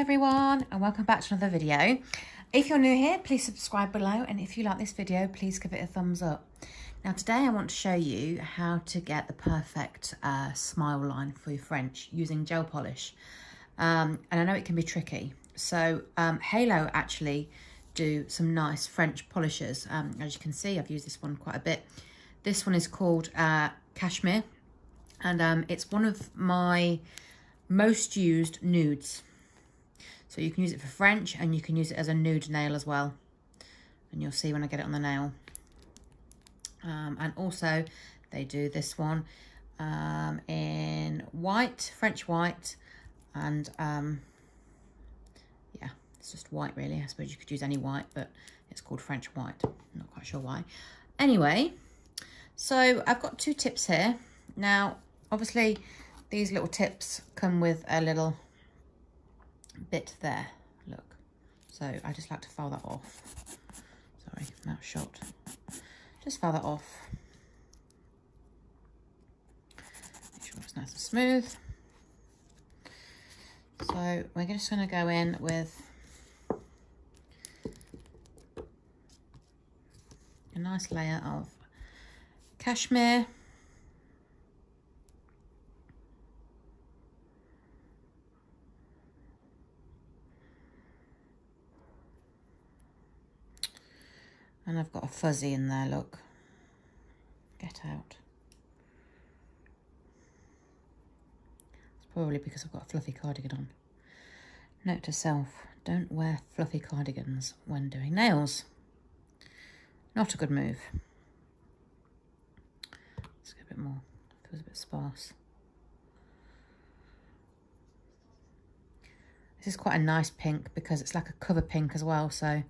everyone, and welcome back to another video. If you're new here, please subscribe below, and if you like this video, please give it a thumbs up. Now today I want to show you how to get the perfect smile line for your French using gel polish. And I know it can be tricky. So Halo actually do some nice French polishes. As you can see, I've used this one quite a bit. This one is called Cashmere, and it's one of my most used nudes. So you can use it for French, and you can use it as a nude nail as well. And you'll see when I get it on the nail. And also they do this one in white, French white, and yeah, it's just white really. I suppose you could use any white, but it's called French white. I'm not quite sure why. Anyway, so I've got two tips here. Now, obviously, these little tips come with a little bit there, look. So I just like to file that off. Sorry, mouth shut. Just file that off. Make sure it's nice and smooth. So we're just going to go in with a nice layer of cashmere. And I've got a fuzzy in there, look. Get out. It's probably because I've got a fluffy cardigan on. Note to self, don't wear fluffy cardigans when doing nails. Not a good move. Let's get a bit more. Feels a bit sparse. This is quite a nice pink because it's like a cover pink as well, so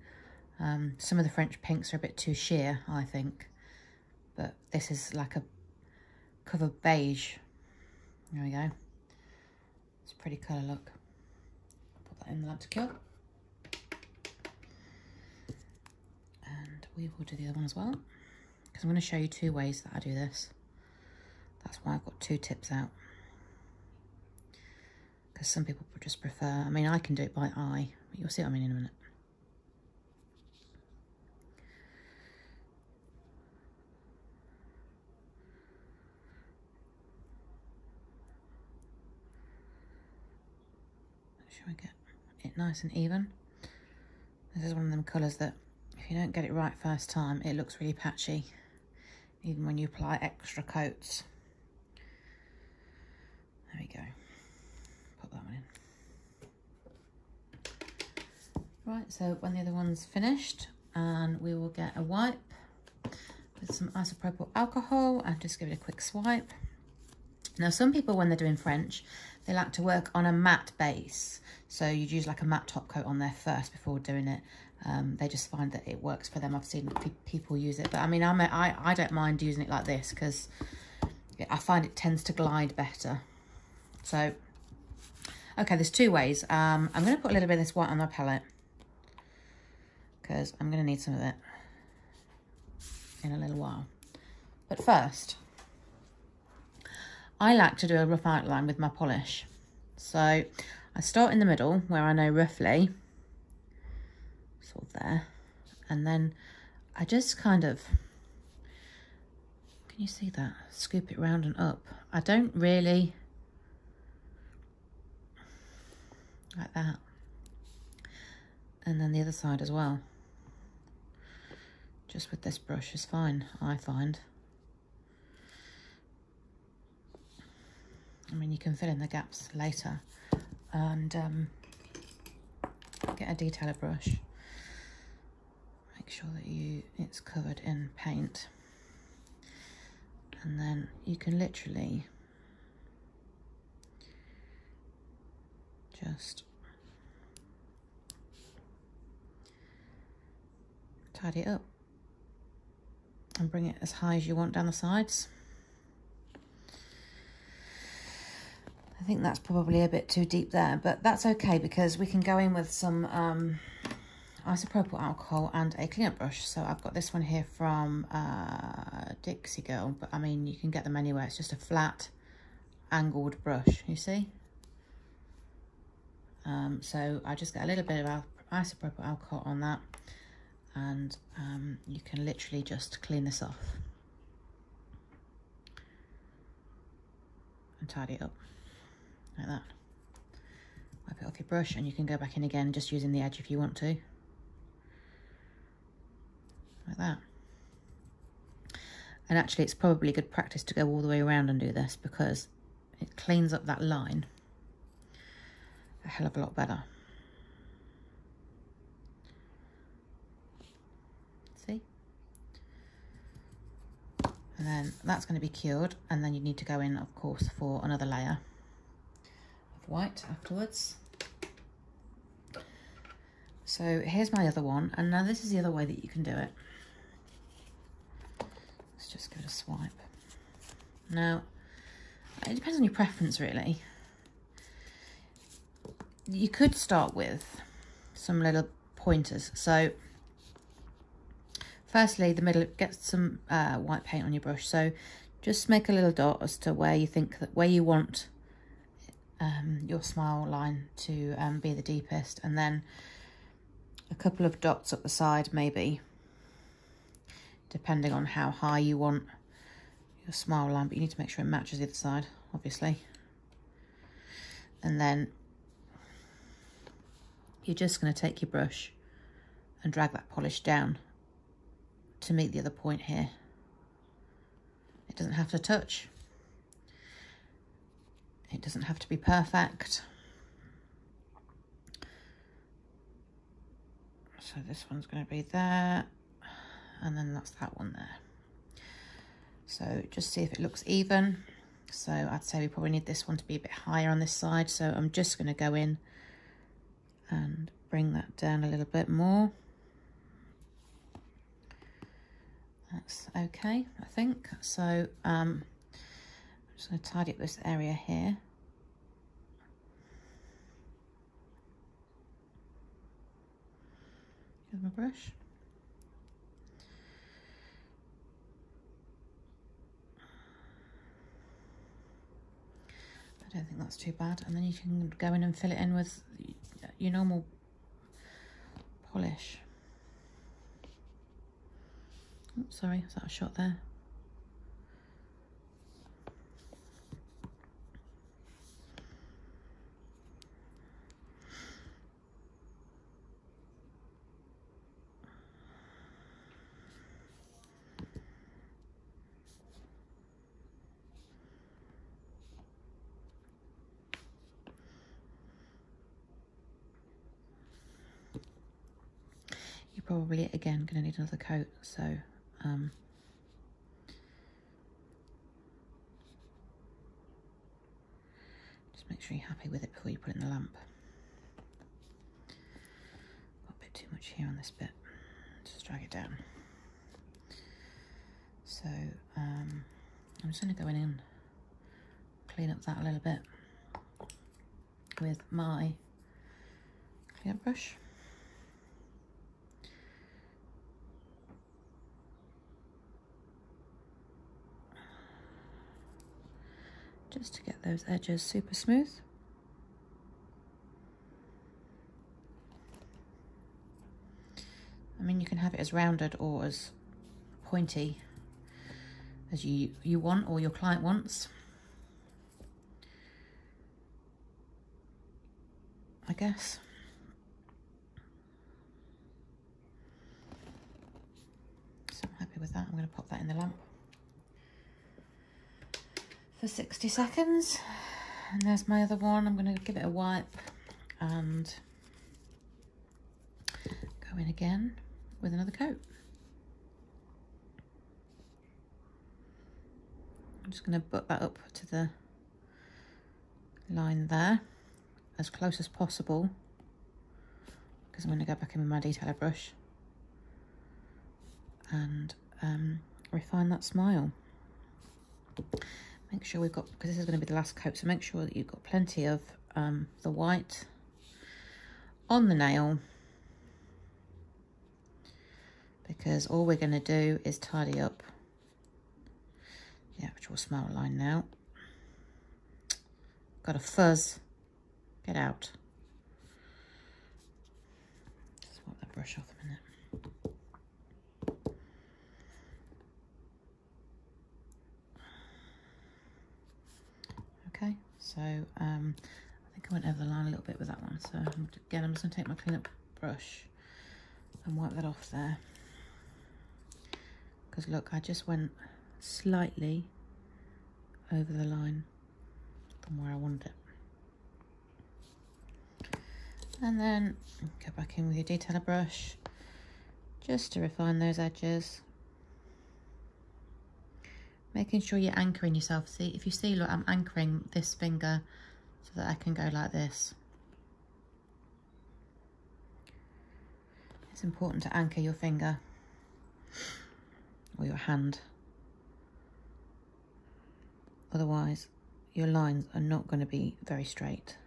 some of the French pinks are a bit too sheer, I think, but this is like a cover beige. There we go. It's a pretty colour, look. Put that in the Manicure. And we will do the other one as well, because I'm going to show you two ways that I do this. That's why I've got two tips out. Because some people just prefer, I mean, I can do it by eye, but you'll see what I mean in a minute. We get it nice and even. This is one of them colours that if you don't get it right first time, it looks really patchy, even when you apply extra coats. There we go. Put that one in. Right, so when the other one's finished, and we will get a wipe with some isopropyl alcohol and just give it a quick swipe. Now, some people, when they're doing French, they like to work on a matte base. So you'd use like a matte top coat on there first before doing it. They just find that it works for them. I've seen people use it. But I mean, I don't mind using it like this because I find it tends to glide better. So, okay, there's two ways. I'm going to put a little bit of this white on my palette because I'm going to need some of it in a little while. But first, I like to do a rough outline with my polish. So I start in the middle where I know roughly, sort of there, and then I just kind of, can you see that? Scoop it round and up. I don't really, like that. And then the other side as well. Just with this brush is fine, I find. I mean, you can fill in the gaps later and get a detailer brush. Make sure that it's covered in paint. And then you can literally just tidy it up and bring it as high as you want down the sides. I think that's probably a bit too deep there, but that's okay because we can go in with some isopropyl alcohol and a cleanup brush. So I've got this one here from Dixie Girl, but I mean, you can get them anywhere. It's just a flat angled brush, you see? So I just get a little bit of isopropyl alcohol on that, and you can literally just clean this off and tidy it up like that. Wipe it off your brush, and you can go back in again just using the edge if you want to, like that. And actually it's probably good practice to go all the way around and do this, because it cleans up that line a hell of a lot better. See? And then that's going to be cured, and then you need to go in, of course, for another layer of white afterwards. So here's my other one, and now this is the other way that you can do it. Let's just give it a swipe. Now, it depends on your preference, really. You could start with some little pointers. So firstly, the middle, get some white paint on your brush. So just make a little dot as to where you think that, where you want your smile line to be the deepest, and then a couple of dots up the side, maybe, depending on how high you want your smile line, but you need to make sure it matches the other side, obviously. And then you're just going to take your brush and drag that polish down to meet the other point here. It doesn't have to touch. It doesn't have to be perfect. So this one's going to be there, and then that's that one there. So just see if it looks even. So I'd say we probably need this one to be a bit higher on this side. So I'm just going to go in and bring that down a little bit more. That's okay, I think. So I'm just going to tidy up this area here. With my brush. I don't think that's too bad. And then you can go in and fill it in with your normal polish. Oops, sorry, is that a shot there? You're probably, again, going to need another coat, so just make sure you're happy with it before you put it in the lamp. Got a bit too much here on this bit. Just drag it down. So I'm just going to go in and clean up that a little bit with my clean up brush. Just to get those edges super smooth. I mean, you can have it as rounded or as pointy as you want, or your client wants, I guess. So I'm happy with that. I'm going to pop that in the lamp for 60 seconds. And there's my other one. I'm going to give it a wipe and go in again with another coat. I'm just going to butt that up to the line there as close as possible, because I'm going to go back in with my detailer brush and refine that smile. Make sure we've got, because this is going to be the last coat, so make sure that you've got plenty of the white on the nail, because all we're going to do is tidy up the actual smile line now. Got a fuzz. Get out. brush off a minute. Okay, so I think I went over the line a little bit with that one. So again, I'm just going to take my clean up brush and wipe that off there. Because look, I just went slightly over the line from where I wanted it. And then go back in with your detailer brush just to refine those edges. Making sure you're anchoring yourself. See, if you see, look, I'm anchoring this finger so that I can go like this. It's important to anchor your finger or your hand. Otherwise, your lines are not going to be very straight.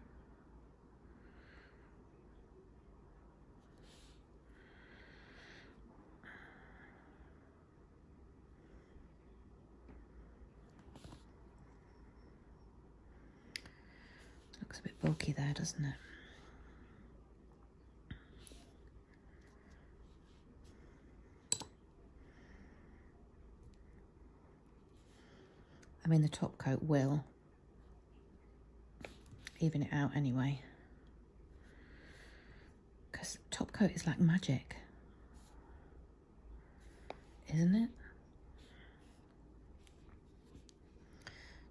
Looks a bit bulky there, doesn't it? I mean, the top coat will even it out anyway, because top coat is like magic, isn't it?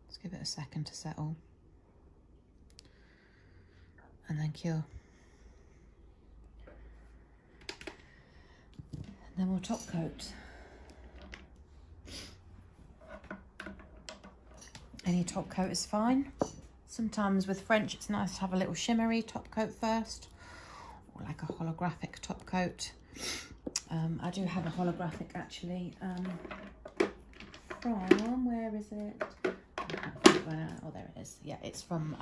Let's give it a second to settle and then cure. And then we'll top coat. Any top coat is fine. Sometimes with French it's nice to have a little shimmery top coat first, or like a holographic top coat. I do have a holographic actually from, where is it? Oh, there it is. Yeah, it's from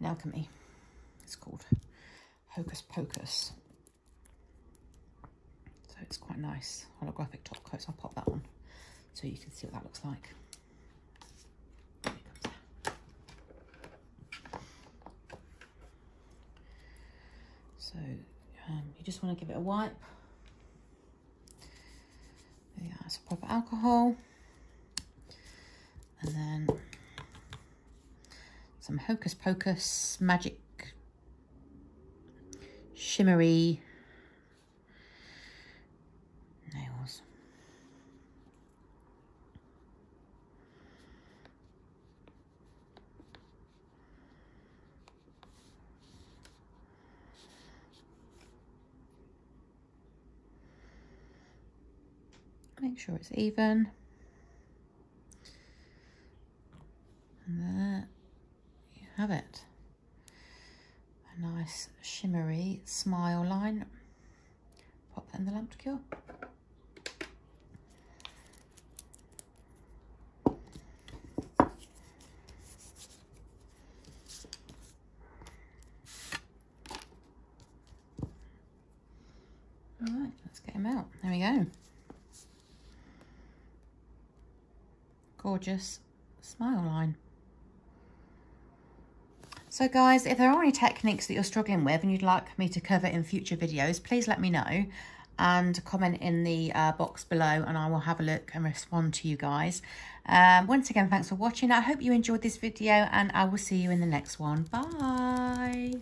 Alchemy. It's called Hocus Pocus. So it's quite nice holographic top coat. So I'll pop that on so you can see what that looks like. So you just want to give it a wipe. There you are, some proper alcohol. And then some Hocus Pocus magic shimmery nails. Make sure it's even. And there you have it. A nice shimmery smile line. Pop that in the lamp to cure. Alright, let's get him out. There we go. Gorgeous smile line. So guys, if there are any techniques that you're struggling with and you'd like me to cover in future videos, please let me know and comment in the box below, and I will have a look and respond to you guys. Once again, thanks for watching. I hope you enjoyed this video, and I will see you in the next one. Bye.